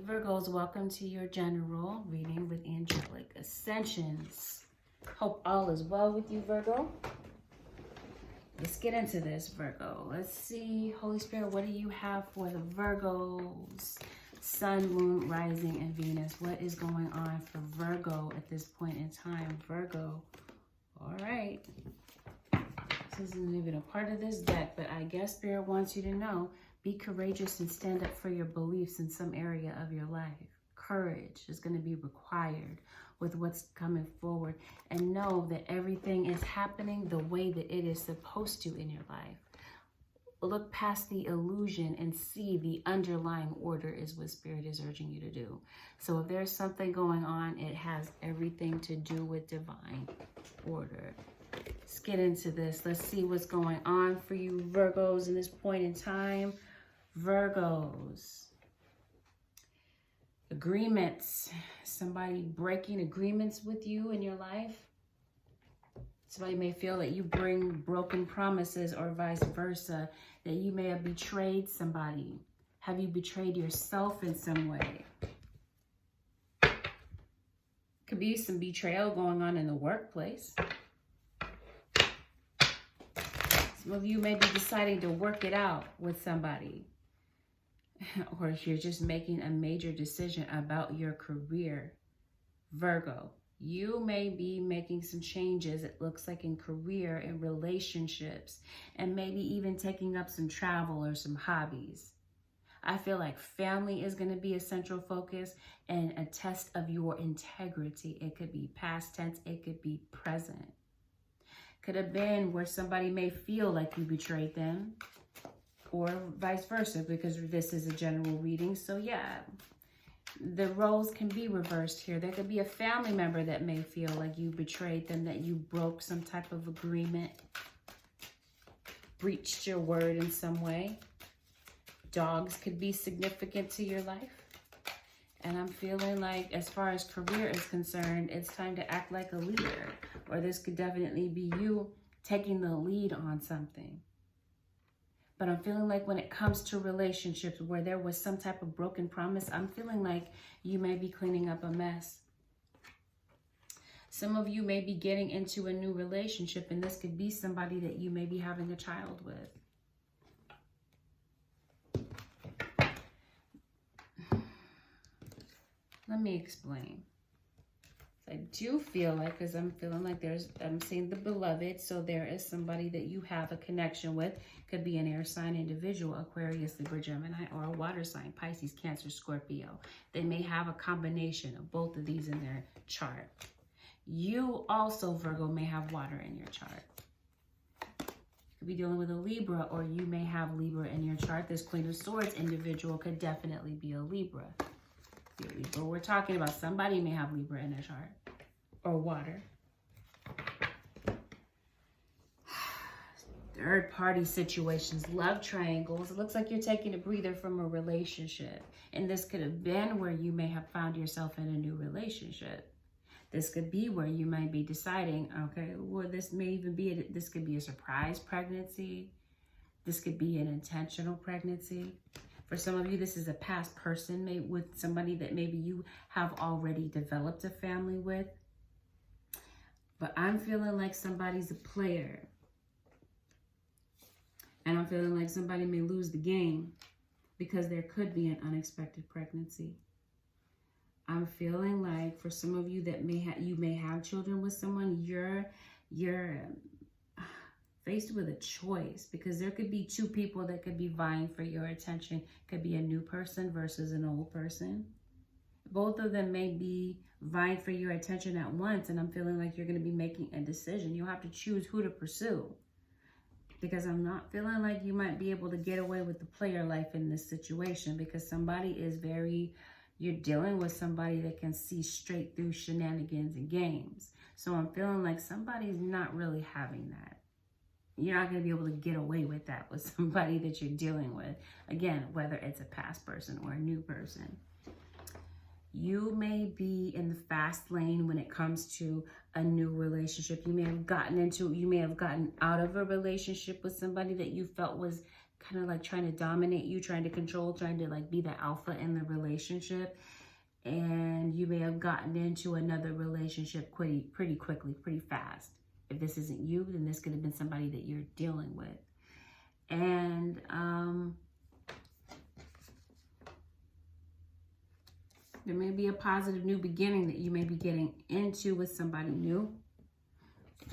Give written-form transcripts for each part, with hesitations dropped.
Virgos, welcome to your general reading with Angelic Ascensions. Hope all is well with you, Virgo. Let's get into this, Virgo. Let's see, Holy Spirit, what do you have for the Virgos? Sun, Moon, Rising, and Venus. What is going on for Virgo at this point in time? Virgo. All right. This isn't even a part of this deck, but I guess Spirit wants you to know, be courageous and stand up for your beliefs in some area of your life. Courage is going to be required with what's coming forward. And know that everything is happening the way that it is supposed to in your life. Look past the illusion and see the underlying order is what Spirit is urging you to do. So if there's something going on, it has everything to do with divine order. Let's get into this. Let's see what's going on for you Virgos in this point in time. Virgos. Agreements. Somebody breaking agreements with you in your life. Somebody may feel that you bring broken promises or vice versa. That you may have betrayed somebody. Have you betrayed yourself in some way? Could be some betrayal going on in the workplace. Some of you may be deciding to work it out with somebody. Or if you're just making a major decision about your career. Virgo, you may be making some changes, it looks like, in career and relationships. And maybe even taking up some travel or some hobbies. I feel like family is going to be a central focus and a test of your integrity. It could be past tense, it could be present. Could have been where somebody may feel like you betrayed them, or vice versa, because this is a general reading. So yeah, the roles can be reversed here. There could be a family member that may feel like you betrayed them, that you broke some type of agreement, breached your word in some way. Dogs could be significant to your life. And I'm feeling like, as far as career is concerned, it's time to act like a leader. Or this could definitely be you taking the lead on something. But I'm feeling like when it comes to relationships where there was some type of broken promise, I'm feeling like you may be cleaning up a mess. Some of you may be getting into a new relationship, and this could be somebody that you may be having a child with. Let me explain. I do feel like, because I'm feeling like I'm seeing the beloved, so there is somebody that you have a connection with. Could be an air sign individual, Aquarius, Libra, Gemini, or a water sign, Pisces, Cancer, Scorpio. They may have a combination of both of these in their chart. You also, Virgo, may have water in your chart. You could be dealing with a Libra, or you may have Libra in your chart. This Queen of Swords individual could definitely be a Libra. But we're talking about somebody may have Libra in their chart, or water. Third party situations, love triangles. It looks like you're taking a breather from a relationship. And this could have been where you may have found yourself in a new relationship. This could be where you might be deciding, okay, well, this may even be, this could be a surprise pregnancy. This could be an intentional pregnancy. For some of you, this is a past person with somebody that maybe you have already developed a family with. But I'm feeling like somebody's a player. And I'm feeling like somebody may lose the game because there could be an unexpected pregnancy. I'm feeling like for some of you that you may have children with someone, you're faced with a choice, because there could be two people that could be vying for your attention. Could be a new person versus an old person. Both of them may be vying for your attention at once, and I'm feeling like you're going to be making a decision. You'll have to choose who to pursue, because I'm not feeling like you might be able to get away with the player life in this situation, because somebody is you're dealing with somebody that can see straight through shenanigans and games. So I'm feeling like somebody's not really having that. You're not going to be able to get away with that with somebody that you're dealing with. Again, whether it's a past person or a new person. You may be in the fast lane when it comes to a new relationship. You may have gotten out of a relationship with somebody that you felt was kind of like trying to dominate you, trying to control, trying to like be the alpha in the relationship. And you may have gotten into another relationship pretty quickly, pretty fast. If this isn't you, then this could have been somebody that you're dealing with. And there may be a positive new beginning that you may be getting into with somebody new.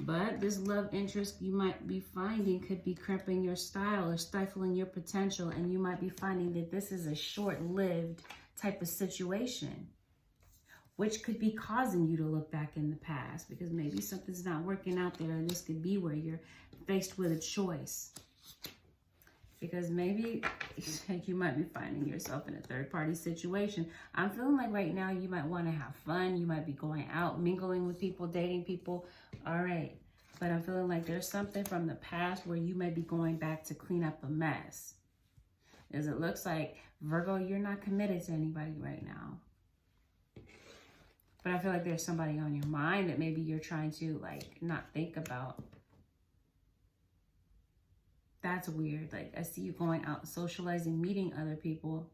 But this love interest you might be finding could be crimping your style or stifling your potential. And you might be finding that this is a short-lived type of situation, which could be causing you to look back in the past, because maybe something's not working out there. And this could be where you're faced with a choice. Because maybe you might be finding yourself in a third-party situation. I'm feeling like right now you might want to have fun. You might be going out, mingling with people, dating people. All right. But I'm feeling like there's something from the past where you may be going back to clean up a mess. Because it looks like, Virgo, you're not committed to anybody right now. But I feel like there's somebody on your mind that maybe you're trying to like not think about. That's weird. Like, I see you going out socializing, meeting other people.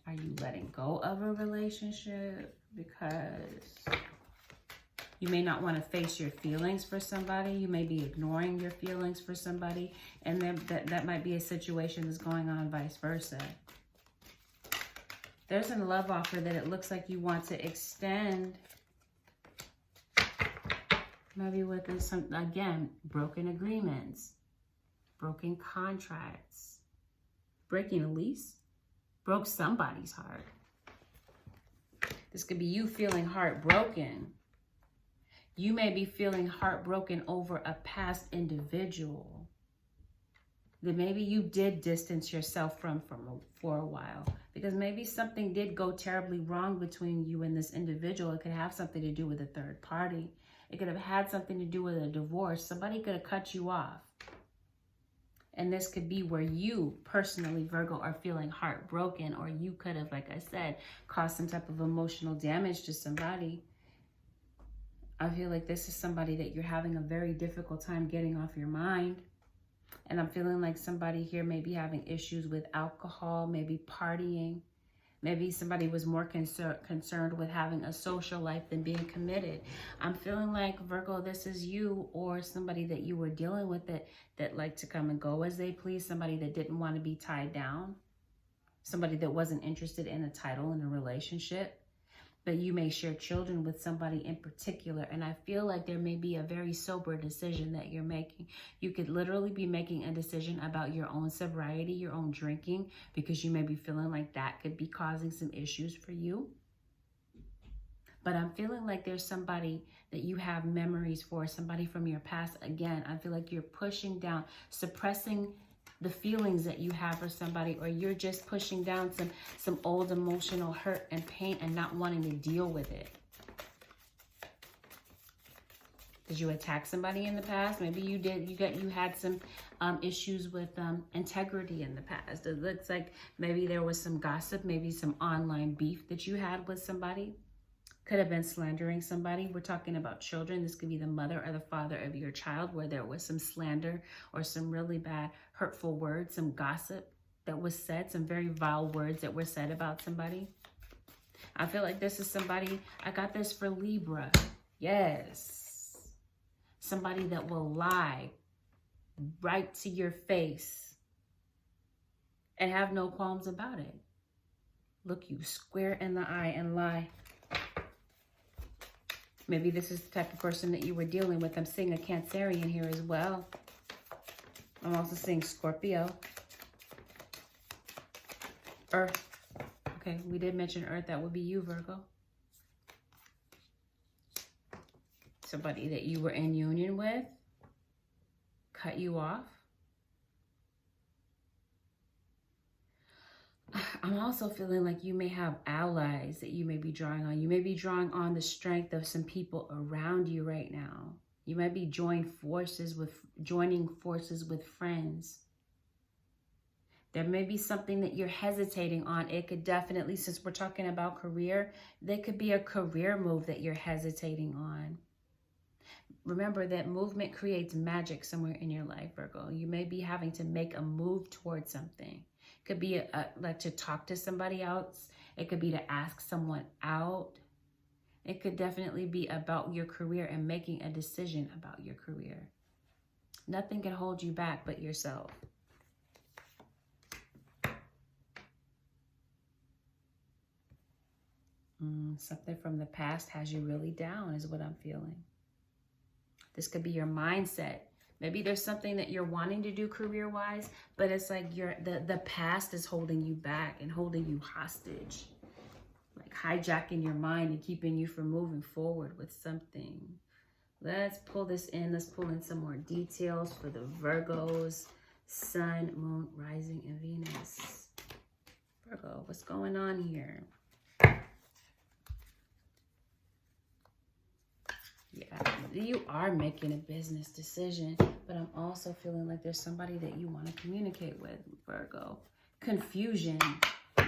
Are you letting go of a relationship? Because you may not want to face your feelings for somebody. You may be ignoring your feelings for somebody. And then that might be a situation that's going on vice versa. There's a love offer that it looks like you want to extend. Maybe with some, again, broken agreements, broken contracts, breaking a lease, broke somebody's heart. This could be you feeling heartbroken. You may be feeling heartbroken over a past individual that maybe you did distance yourself from for a while. Because maybe something did go terribly wrong between you and this individual. It could have something to do with a third party. It could have had something to do with a divorce. Somebody could have cut you off. And this could be where you personally, Virgo, are feeling heartbroken, or you could have, like I said, caused some type of emotional damage to somebody. I feel like this is somebody that you're having a very difficult time getting off your mind. And I'm feeling like somebody here may be having issues with alcohol, maybe partying. Maybe somebody was more concerned with having a social life than being committed. I'm feeling like, Virgo, this is you or somebody that you were dealing with that liked to come and go as they please. Somebody that didn't want to be tied down. Somebody that wasn't interested in a title in a relationship. But you may share children with somebody in particular. And I feel like there may be a very sober decision that you're making. You could literally be making a decision about your own sobriety, your own drinking, because you may be feeling like that could be causing some issues for you. But I'm feeling like there's somebody that you have memories for, somebody from your past. Again, I feel like you're pushing down, suppressing the feelings that you have for somebody, or you're just pushing down some old emotional hurt and pain and not wanting to deal with it. Did you attack somebody in the past? Maybe you did. You had some issues with integrity in the past. It looks like maybe there was some gossip, maybe some online beef that you had with somebody. Could have been slandering somebody. We're talking about children. This could be the mother or the father of your child, where there was some slander or some really bad, hurtful words, some gossip that was said, some very vile words that were said about somebody. I feel like this is somebody, I got this for Libra. Yes. Somebody that will lie right to your face and have no qualms about it. Look you square in the eye and lie. Maybe this is the type of person that you were dealing with. I'm seeing a Cancerian here as well. I'm also seeing Scorpio. Earth. Okay, we did mention Earth. That would be you, Virgo. Somebody that you were in union with cut you off. I'm also feeling like you may have allies that you may be drawing on. You may be drawing on the strength of some people around you right now. You might be joining forces with friends. There may be something that you're hesitating on. It could definitely, since we're talking about career, there could be a career move that you're hesitating on. remember that movement creates magic somewhere in your life, Virgo. You may be having to make a move towards something. It could be like to talk to somebody else. It could be to ask someone out. It could definitely be about your career and making a decision about your career. Nothing can hold you back but yourself. Something from the past has you really down is what I'm feeling. This could be your mindset. Maybe there's something that you're wanting to do career-wise, but it's like the past is holding you back and holding you hostage. Like hijacking your mind and keeping you from moving forward with something. Let's pull this in. Let's pull in some more details for the Virgos. Sun, Moon, Rising, and Venus. Virgo, what's going on here? Yeah, you are making a business decision, but I'm also feeling like there's somebody that you want to communicate with, Virgo. Confusion.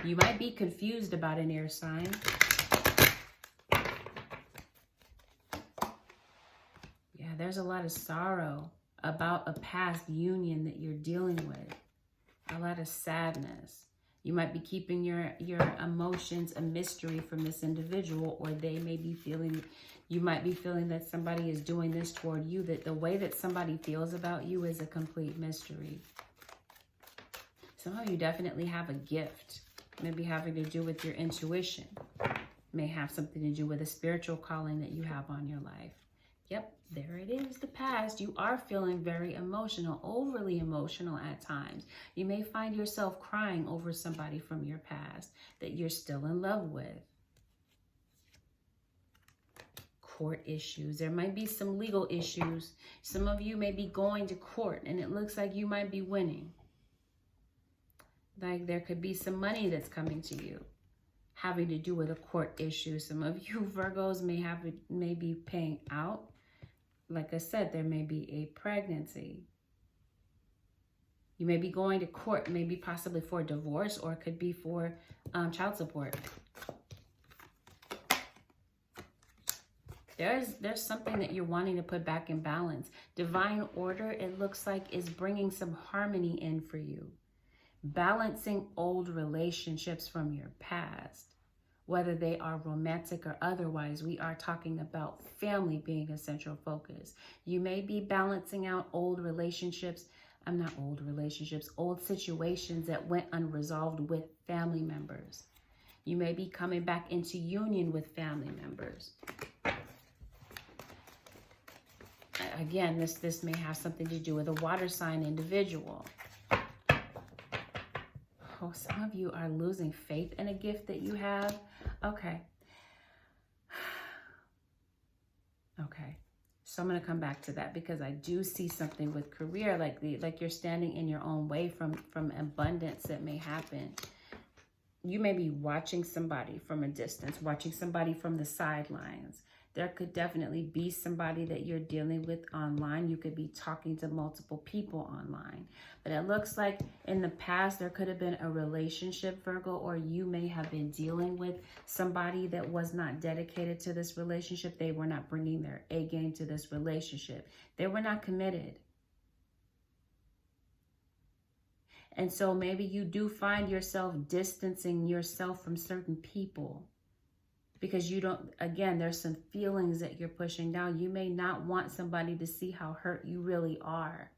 You might be confused about an air sign. Yeah, there's a lot of sorrow about a past union that you're dealing with. A lot of sadness. You might be keeping your emotions a mystery from this individual, or they may be feeling, you might be feeling that somebody is doing this toward you, that the way that somebody feels about you is a complete mystery. Some of you definitely have a gift, maybe having to do with your intuition. May have something to do with a spiritual calling that you have on your life. Yep, there it is, the past. You are feeling very emotional, overly emotional at times. You may find yourself crying over somebody from your past that you're still in love with. Court issues. There might be some legal issues. Some of you may be going to court and it looks like you might be winning. Like there could be some money that's coming to you having to do with a court issue. Some of you Virgos may be paying out. Like I said, there may be a pregnancy. You may be going to court, maybe possibly for divorce, or it could be for child support. There's something that you're wanting to put back in balance. Divine order, it looks like, is bringing some harmony in for you. Balancing old relationships from your past. Whether they are romantic or otherwise, we are talking about family being a central focus. You may be balancing out old relationships, old situations that went unresolved with family members. You may be coming back into union with family members. Again, this may have something to do with a water sign individual. Oh, some of you are losing faith in a gift that you have. Okay. Okay. So I'm going to come back to that because I do see something with career, like you're standing in your own way from abundance that may happen. You may be watching somebody from a distance, watching somebody from the sidelines. There could definitely be somebody that you're dealing with online. You could be talking to multiple people online. But it looks like in the past, there could have been a relationship, Virgo, or you may have been dealing with somebody that was not dedicated to this relationship. They were not bringing their A game to this relationship. They were not committed. And so maybe you do find yourself distancing yourself from certain people. Because you don't, again, there's some feelings that you're pushing down. You may not want somebody to see how hurt you really are.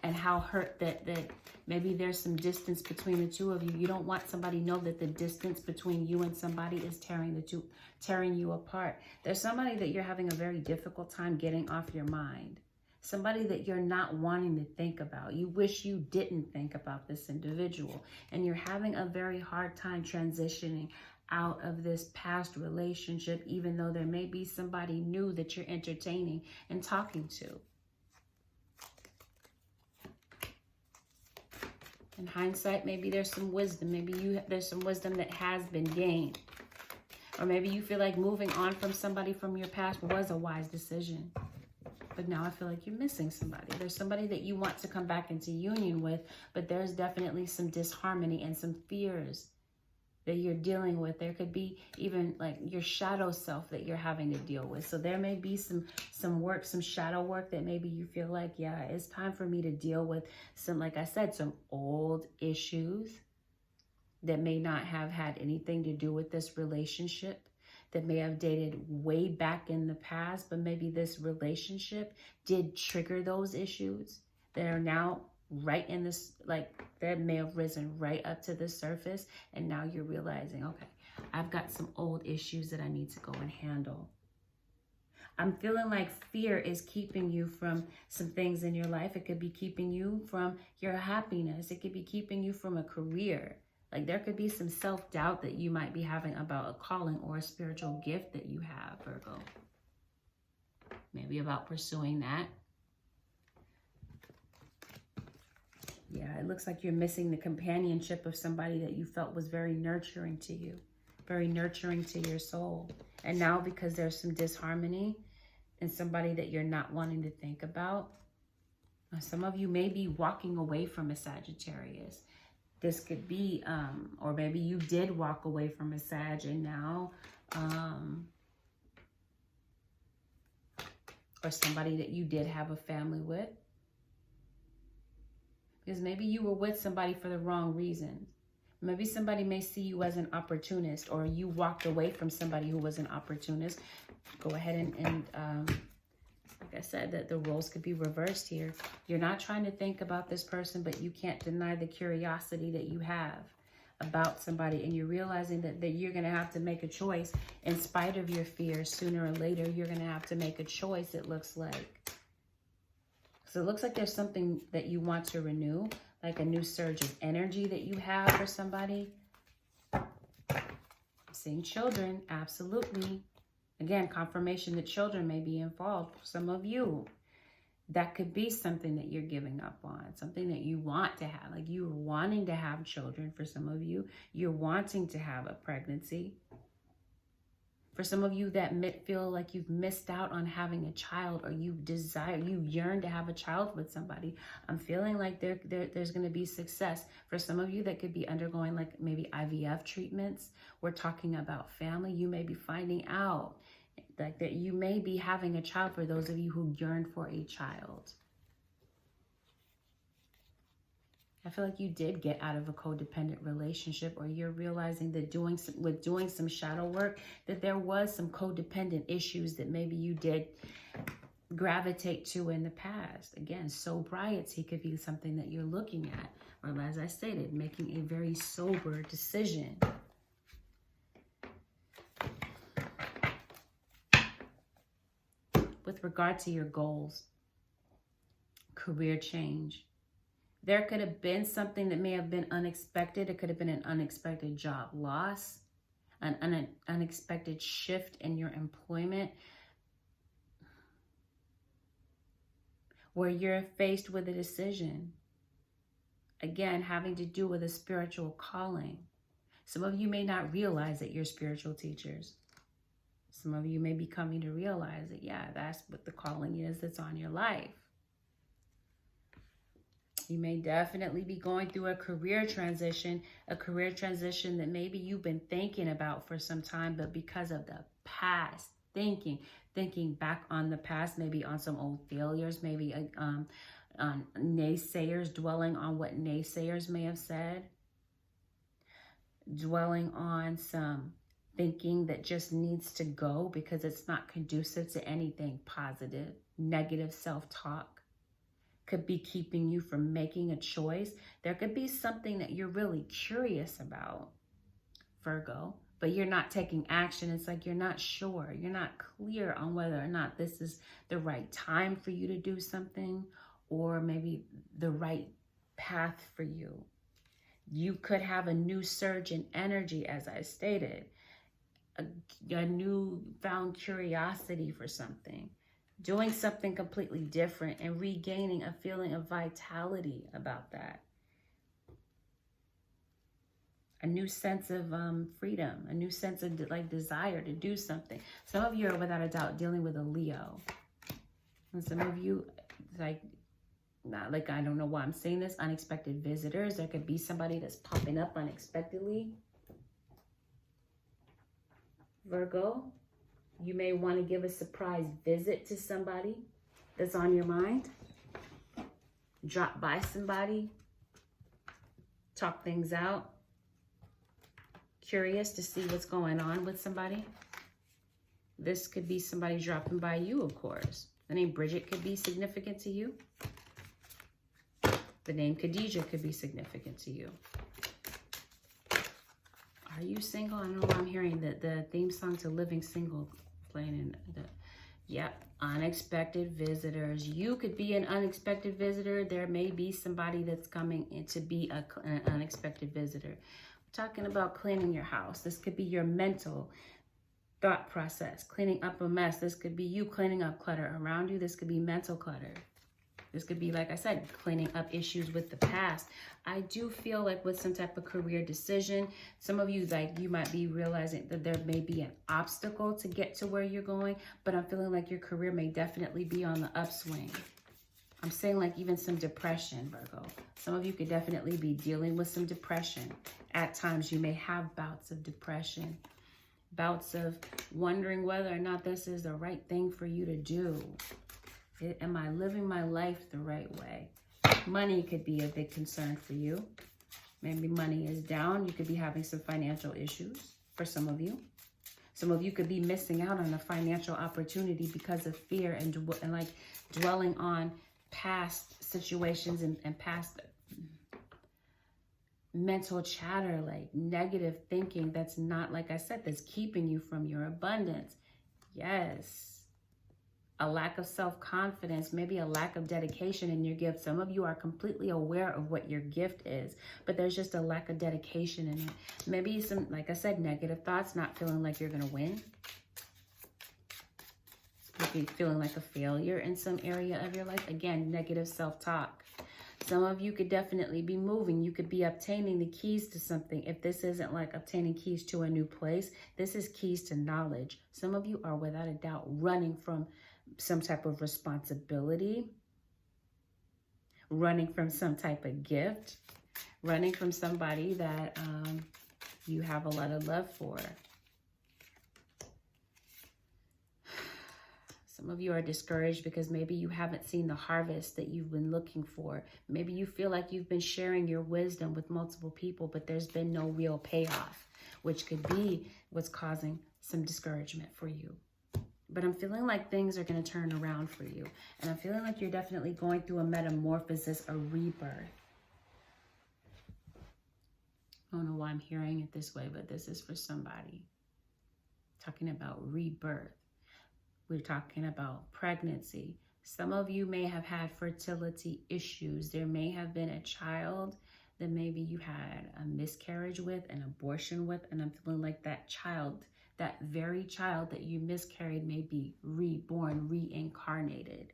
And how hurt that maybe there's some distance between the two of you. You don't want somebody to know that the distance between you and somebody is tearing you apart. There's somebody that you're having a very difficult time getting off your mind. Somebody that you're not wanting to think about. You wish you didn't think about this individual. And you're having a very hard time transitioning out of this past relationship, even though there may be somebody new that you're entertaining and talking to. In hindsight, maybe there's some wisdom. Maybe there's some wisdom that has been gained. Or maybe you feel like moving on from somebody from your past was a wise decision. But now I feel like you're missing somebody. There's somebody that you want to come back into union with, but there's definitely some disharmony and some fears that you're dealing with. There could be even like your shadow self that you're having to deal with. So there may be some work, some shadow work that maybe you feel like, yeah, it's time for me to deal with some, like I said, some old issues that may not have had anything to do with this relationship, that may have dated way back in the past, but maybe this relationship did trigger those issues that are now right in this, like that may have risen right up to the surface. And now you're realizing, okay, I've got some old issues that I need to go and handle. I'm feeling like fear is keeping you from some things in your life. It could be keeping you from your happiness. It could be keeping you from a career. Like there could be some self-doubt that you might be having about a calling or a spiritual gift that you have, Virgo. Maybe about pursuing that. Yeah, it looks like you're missing the companionship of somebody that you felt was very nurturing to you, very nurturing to your soul. And now because there's some disharmony and somebody that you're not wanting to think about, some of you may be walking away from a Sagittarius. This could be, or maybe you did walk away from a Sag and now, or somebody that you did have a family with. Because maybe you were with somebody for the wrong reasons. Maybe somebody may see you as an opportunist, or you walked away from somebody who was an opportunist. Go ahead and like I said, that the roles could be reversed here. You're not trying to think about this person, but you can't deny the curiosity that you have about somebody. And you're realizing that you're going to have to make a choice in spite of your fears. Sooner or later, you're going to have to make a choice, it looks like. So it looks like there's something that you want to renew, like a new surge of energy that you have for somebody. I'm seeing children, absolutely. Again, confirmation that children may be involved for some of you. That could be something that you're giving up on, something that you want to have. Like you're wanting to have children for some of you. You're wanting to have a pregnancy. For some of you that feel like you've missed out on having a child, or you yearn to have a child with somebody, I'm feeling like there's going to be success. For some of you that could be undergoing like maybe IVF treatments, we're talking about family. You may be finding out like that you may be having a child, for those of you who yearn for a child. I feel like you did get out of a codependent relationship, or you're realizing that doing some shadow work, that there was some codependent issues that maybe you did gravitate to in the past. Again, sobriety could be something that you're looking at, or as I stated, making a very sober decision. With regard to your goals, career change, there could have been something that may have been unexpected. It could have been an unexpected job loss, an unexpected shift in your employment, where you're faced with a decision. Again, having to do with a spiritual calling. Some of you may not realize that you're spiritual teachers. Some of you may be coming to realize that, yeah, that's what the calling is that's on your life. You may definitely be going through a career transition that maybe you've been thinking about for some time, but because of the past, thinking back on the past, maybe on some old failures, maybe on naysayers, dwelling on what naysayers may have said, dwelling on some thinking that just needs to go because it's not conducive to anything positive. Negative self-talk could be keeping you from making a choice. There could be something that you're really curious about, Virgo, but you're not taking action. It's like you're not sure. You're not clear on whether or not this is the right time for you to do something, or maybe the right path for you. You could have a new surge in energy, as I stated, a newfound curiosity for something, doing something completely different and regaining a feeling of vitality about that. A new sense of freedom, a new sense of like desire to do something. Some of you are without a doubt dealing with a Leo. And some of you, I don't know why I'm saying this, unexpected visitors. There could be somebody that's popping up unexpectedly. Virgo, you may want to give a surprise visit to somebody that's on your mind. Drop by somebody. Talk things out. Curious to see what's going on with somebody. This could be somebody dropping by you, of course. The name Bridget could be significant to you. The name Khadijah could be significant to you. Are you single? I don't know why I'm hearing the theme song to Living Single playing in the... Yep, unexpected visitors. You could be an unexpected visitor. There may be somebody that's coming in to be an unexpected visitor. We're talking about cleaning your house. This could be your mental thought process, cleaning up a mess. This could be you cleaning up clutter around you. This could be mental clutter. This could be, like I said, cleaning up issues with the past. I do feel like with some type of career decision, some of you, like, you might be realizing that there may be an obstacle to get to where you're going, but I'm feeling like your career may definitely be on the upswing. I'm saying like even some depression, Virgo. Some of you could definitely be dealing with some depression. At times you may have bouts of depression, bouts of wondering whether or not this is the right thing for you to do. Am I living my life the right way? Money could be a big concern for you. Maybe money is down. You could be having some financial issues for some of you. Some of you could be missing out on a financial opportunity because of fear and like dwelling on past situations and past mental chatter, like negative thinking that's not, like I said, that's keeping you from your abundance. Yes. A lack of self-confidence, maybe a lack of dedication in your gift. Some of you are completely aware of what your gift is, but there's just a lack of dedication in it. Maybe some, like I said, negative thoughts, not feeling like you're going to win. Maybe feeling like a failure in some area of your life. Again, negative self-talk. Some of you could definitely be moving. You could be obtaining the keys to something. If this isn't like obtaining keys to a new place, this is keys to knowledge. Some of you are without a doubt running from some type of responsibility, running from some type of gift, running from somebody that you have a lot of love for. Some of you are discouraged because maybe you haven't seen the harvest that you've been looking for. Maybe you feel like you've been sharing your wisdom with multiple people, but there's been no real payoff, which could be what's causing some discouragement for you. But I'm feeling like things are going to turn around for you. And I'm feeling like you're definitely going through a metamorphosis, a rebirth. I don't know why I'm hearing it this way, but this is for somebody. Talking about rebirth. We're talking about pregnancy. Some of you may have had fertility issues. There may have been a child that maybe you had a miscarriage with, an abortion with, and I'm feeling like that child, that very child that you miscarried, may be reborn, reincarnated.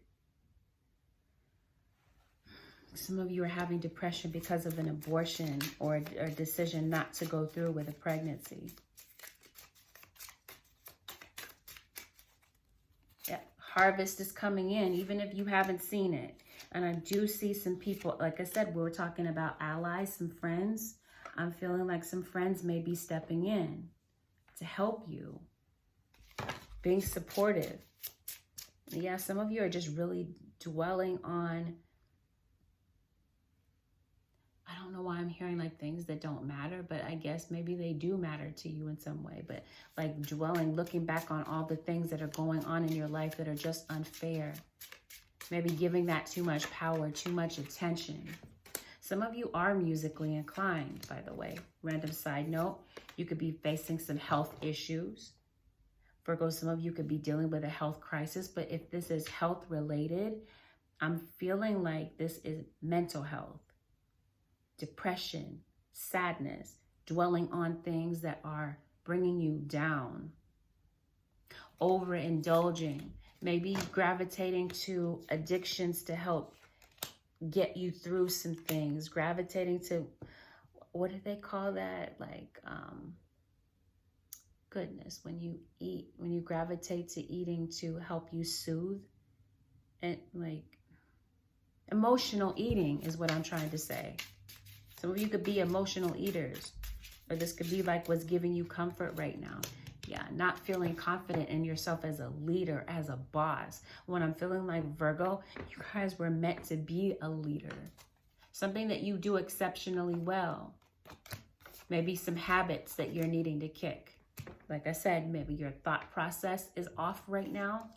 Some of you are having depression because of an abortion or a decision not to go through with a pregnancy. Yeah, harvest is coming in, even if you haven't seen it. And I do see some people, like I said, we were talking about allies, some friends. I'm feeling like some friends may be stepping in to help you, being supportive. Yeah, some of you are just really dwelling on, I don't know why I'm hearing like things that don't matter, but I guess maybe they do matter to you in some way. But like dwelling, looking back on all the things that are going on in your life that are just unfair. Maybe giving that too much power, too much attention. Some of you are musically inclined, by the way. Random side note, you could be facing some health issues. Virgo, some of you could be dealing with a health crisis, but if this is health related, I'm feeling like this is mental health, depression, sadness, dwelling on things that are bringing you down, overindulging, maybe gravitating to addictions to help get you through some things, gravitating to, what do they call that? Like, goodness, when you eat, when you gravitate to eating to help you soothe, and like emotional eating is what I'm trying to say. Some of you could be emotional eaters, or this could be like what's giving you comfort right now. Yeah, not feeling confident in yourself as a leader, as a boss. When I'm feeling like Virgo, you guys were meant to be a leader. Something that you do exceptionally well. Maybe some habits that you're needing to kick. Like I said, maybe your thought process is off right now.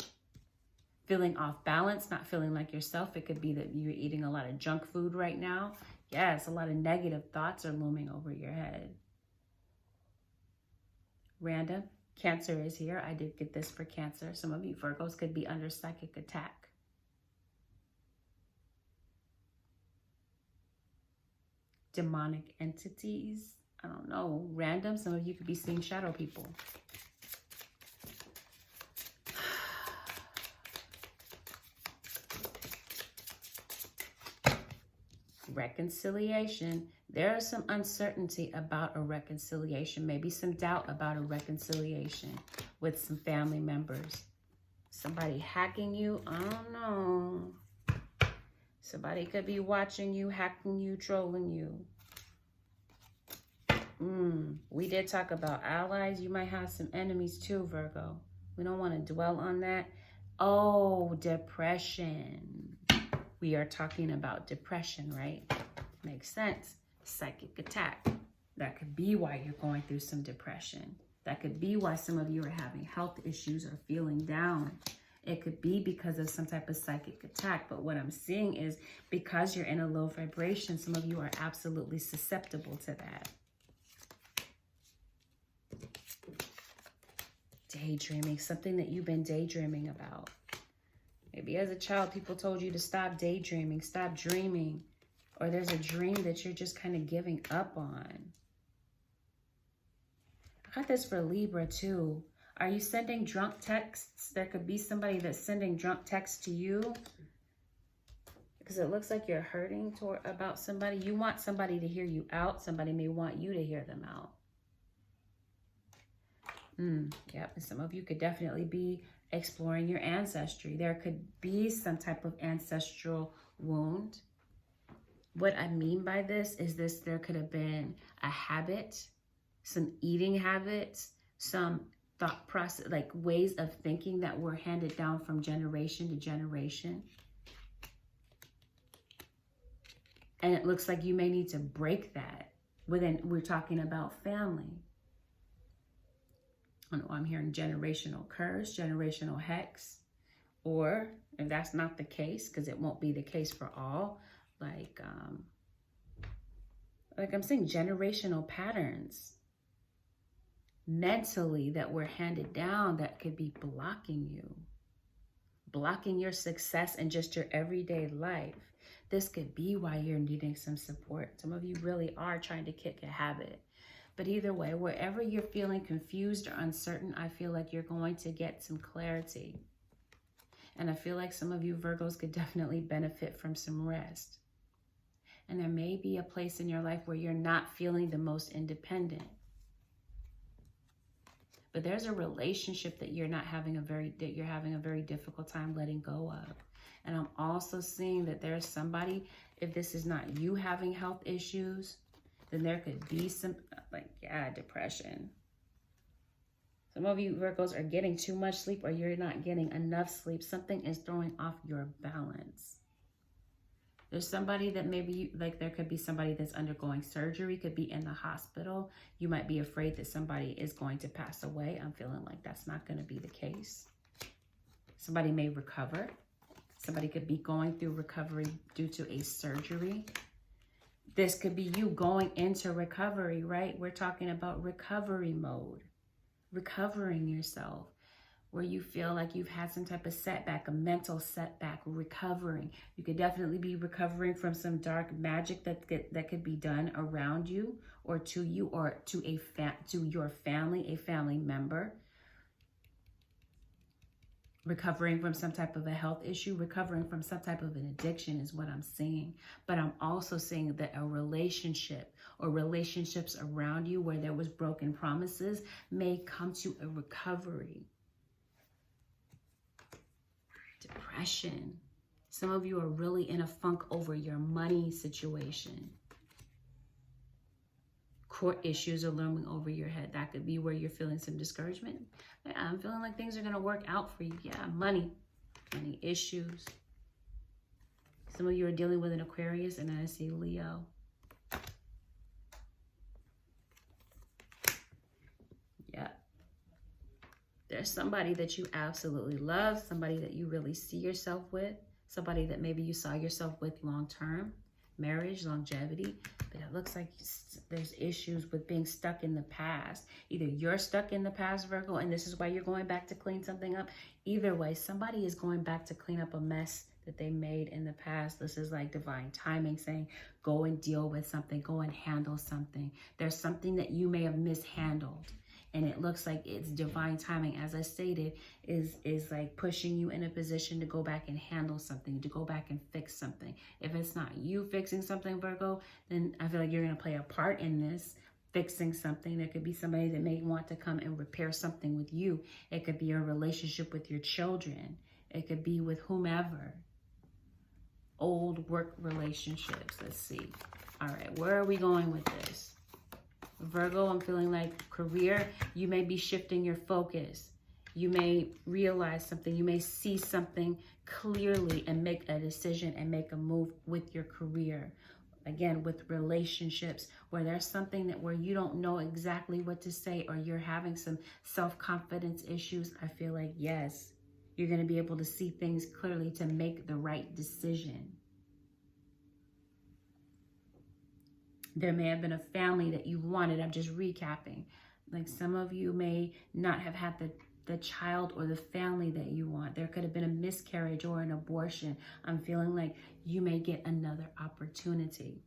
Feeling off balance, not feeling like yourself. It could be that you're eating a lot of junk food right now. Yes, a lot of negative thoughts are looming over your head. Random. Cancer is here. I did get this for Cancer. Some of you Virgos could be under psychic attack. Demonic entities. I don't know. Random. Some of you could be seeing shadow people. Reconciliation. There is some uncertainty about a reconciliation, maybe some doubt about a reconciliation with some family members. Somebody hacking you, I don't know. Somebody could be watching you, hacking you, trolling you. We did talk about allies. You might have some enemies too, Virgo. We don't want to dwell on that. Oh, depression. We are talking about depression, right? Makes sense. Psychic attack. That could be why you're going through some depression. That could be why some of you are having health issues or feeling down. It could be because of some type of psychic attack. But what I'm seeing is because you're in a low vibration, some of you are absolutely susceptible to that. Daydreaming, something that you've been daydreaming about. Maybe as a child, people told you to stop daydreaming, stop dreaming. Or there's a dream that you're just kind of giving up on. I got this for Libra too. Are you sending drunk texts? There could be somebody that's sending drunk texts to you. Because it looks like you're hurting about somebody. You want somebody to hear you out. Somebody may want you to hear them out. Yep, and some of you could definitely be exploring your ancestry. There could be some type of ancestral wound. What I mean by this is there could have been a habit, some eating habits, some thought process, like ways of thinking that were handed down from generation to generation. And it looks like you may need to break that. We're talking about family. I know I'm hearing generational curse, generational hex, or if that's not the case, because it won't be the case for all, like I'm saying generational patterns mentally that were handed down that could be blocking you, blocking your success in just your everyday life. This could be why you're needing some support. Some of you really are trying to kick a habit. But either way, wherever you're feeling confused or uncertain, I feel like you're going to get some clarity. And I feel like some of you Virgos could definitely benefit from some rest. And there may be a place in your life where you're not feeling the most independent. But there's a relationship that you're having a very difficult time letting go of. And I'm also seeing that there's somebody, if this is not you having health issues, then there could be some, depression. Some of you Virgos are getting too much sleep or you're not getting enough sleep. Something is throwing off your balance. There's somebody that maybe, there could be somebody that's undergoing surgery, could be in the hospital. You might be afraid that somebody is going to pass away. I'm feeling like that's not going to be the case. Somebody may recover. Somebody could be going through recovery due to a surgery. This could be you going into recovery, right? We're talking about recovery mode, recovering yourself, where you feel like you've had some type of setback, a mental setback, recovering. You could definitely be recovering from some dark magic that could be done around you or to you or to your family, a family member. Recovering from some type of a health issue, recovering from some type of an addiction is what I'm seeing. But I'm also seeing that a relationship or relationships around you where there was broken promises may come to a recovery. Depression. Some of you are really in a funk over your money situation. Court issues are looming over your head. That could be where you're feeling some discouragement. Yeah, I'm feeling like things are going to work out for you. Yeah, money issues. Some of you are dealing with an Aquarius, and I see Leo. Yeah. There's somebody that you absolutely love, somebody that you really see yourself with, somebody that maybe you saw yourself with long-term, marriage, longevity, but it looks like there's issues with being stuck in the past. Either you're stuck in the past, Virgo, and this is why you're going back to clean something up. Either way, somebody is going back to clean up a mess that they made in the past. This is like divine timing saying, go and deal with something, go and handle something. There's something that you may have mishandled. And it looks like it's divine timing, as I stated, is like pushing you in a position to go back and handle something, to go back and fix something. If it's not you fixing something, Virgo, then I feel like you're going to play a part in this, fixing something. There could be somebody that may want to come and repair something with you. It could be a relationship with your children. It could be with whomever. Old work relationships. Let's see. All right, where are we going with this? Virgo, I'm feeling like career, you may be shifting your focus. You may realize something. You may see something clearly and make a decision and make a move with your career. Again, with relationships, where there's something where you don't know exactly what to say, or you're having some self-confidence issues. I feel like, yes, you're going to be able to see things clearly to make the right decision. There may have been a family that you wanted. I'm just recapping. Like some of you may not have had the child or the family that you want. There could have been a miscarriage or an abortion. I'm feeling like you may get another opportunity.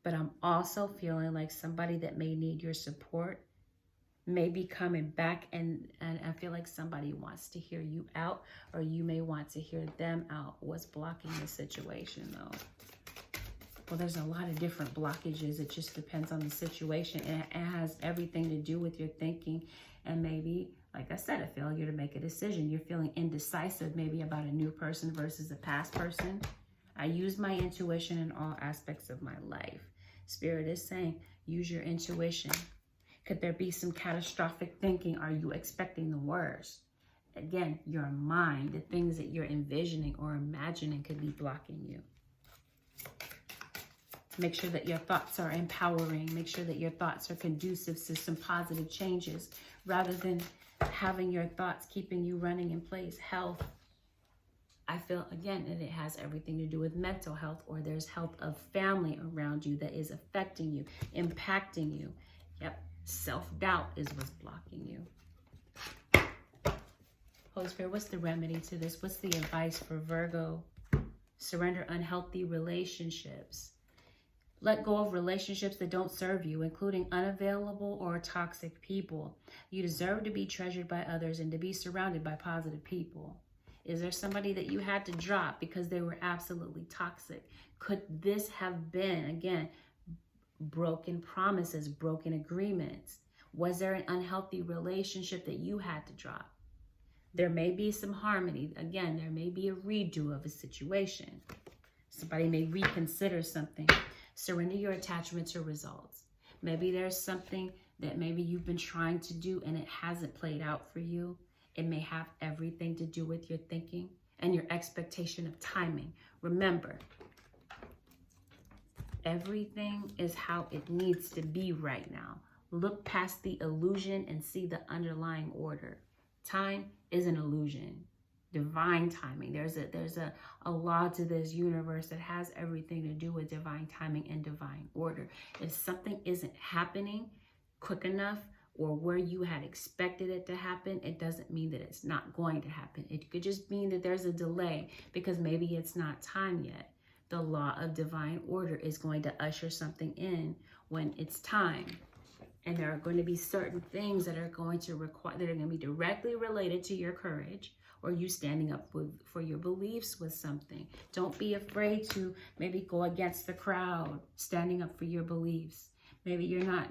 But I'm also feeling like somebody that may need your support may be coming back, and I feel like somebody wants to hear you out, or you may want to hear them out. What's blocking the situation though? Well, there's a lot of different blockages. It just depends on the situation. And it has everything to do with your thinking. And maybe, like I said, a failure to make a decision. You're feeling indecisive maybe about a new person versus a past person. I use my intuition in all aspects of my life. Spirit is saying, use your intuition. Could there be some catastrophic thinking? Are you expecting the worst? Again, your mind, the things that you're envisioning or imagining could be blocking you. Make sure that your thoughts are empowering. Make sure that your thoughts are conducive to some positive changes, rather than having your thoughts keeping you running in place. Health. I feel, again, that it has everything to do with mental health, or there's health of family around you that is affecting you, impacting you. Yep. Self-doubt is what's blocking you. Holy Spirit, what's the remedy to this? What's the advice for Virgo? Surrender unhealthy relationships. Let go of relationships that don't serve you, including unavailable or toxic people. You deserve to be treasured by others and to be surrounded by positive people. Is there somebody that you had to drop because they were absolutely toxic? Could this have been, again, broken promises, broken agreements? Was there an unhealthy relationship that you had to drop? There may be some harmony. Again, there may be a redo of a situation. Somebody may reconsider something. Surrender your attachment to results. Maybe there's something that maybe you've been trying to do and it hasn't played out for you. It may have everything to do with your thinking and your expectation of timing. Remember, everything is how it needs to be right now. Look past the illusion and see the underlying order. Time is an illusion. Divine timing. There's a law to this universe that has everything to do with divine timing and divine order. If something isn't happening quick enough or where you had expected it to happen, it doesn't mean that it's not going to happen. It could just mean that there's a delay because maybe it's not time yet. The law of divine order is going to usher something in when it's time. And there are going to be certain things that are going to require, that are going to be directly related to your courage, or you standing up for your beliefs with something. Don't be afraid to maybe go against the crowd, standing up for your beliefs. Maybe you're not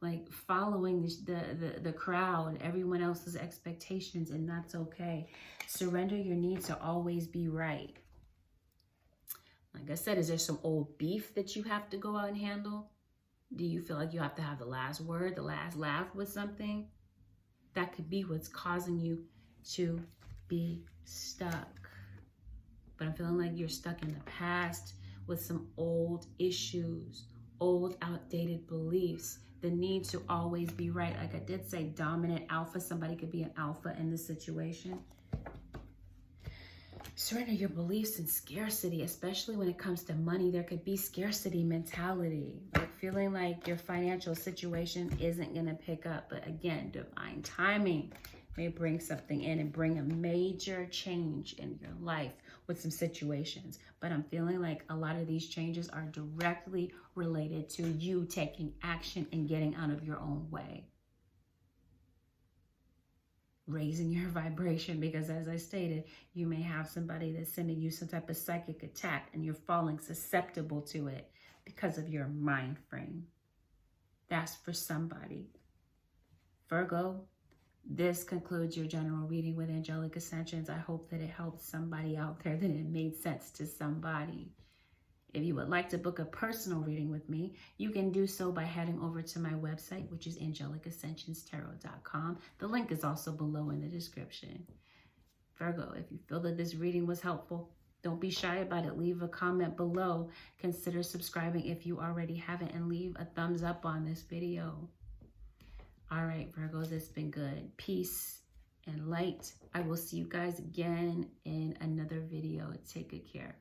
like following the crowd, everyone else's expectations, and that's okay. Surrender your need to always be right. Like I said, is there some old beef that you have to go out and handle? Do you feel like you have to have the last word, the last laugh with something? That could be what's causing you to be stuck. But I'm feeling like you're stuck in the past with some old issues, old outdated beliefs, the need to always be right. Like I did say, dominant alpha. Somebody could be an alpha in this situation. Surrender your beliefs in scarcity, especially when it comes to money. There could be scarcity mentality, like feeling like your financial situation isn't going to pick up. But again, divine timing may bring something in and bring a major change in your life with some situations. But I'm feeling like a lot of these changes are directly related to you taking action and getting out of your own way. Raising your vibration, because as I stated, you may have somebody that's sending you some type of psychic attack and you're falling susceptible to it because of your mind frame. That's for somebody. Virgo, this concludes your general reading with Angelic Ascensions. I hope that it helped somebody out there, that it made sense to somebody. If you would like to book a personal reading with me, you can do so by heading over to my website, which is angelicascensionstarot.com. The link is also below in the description. Virgo, if you feel that this reading was helpful, don't be shy about it. Leave a comment below. Consider subscribing if you already haven't, and leave a thumbs up on this video. All right, Virgos, it's been good. Peace and light. I will see you guys again in another video. Take good care.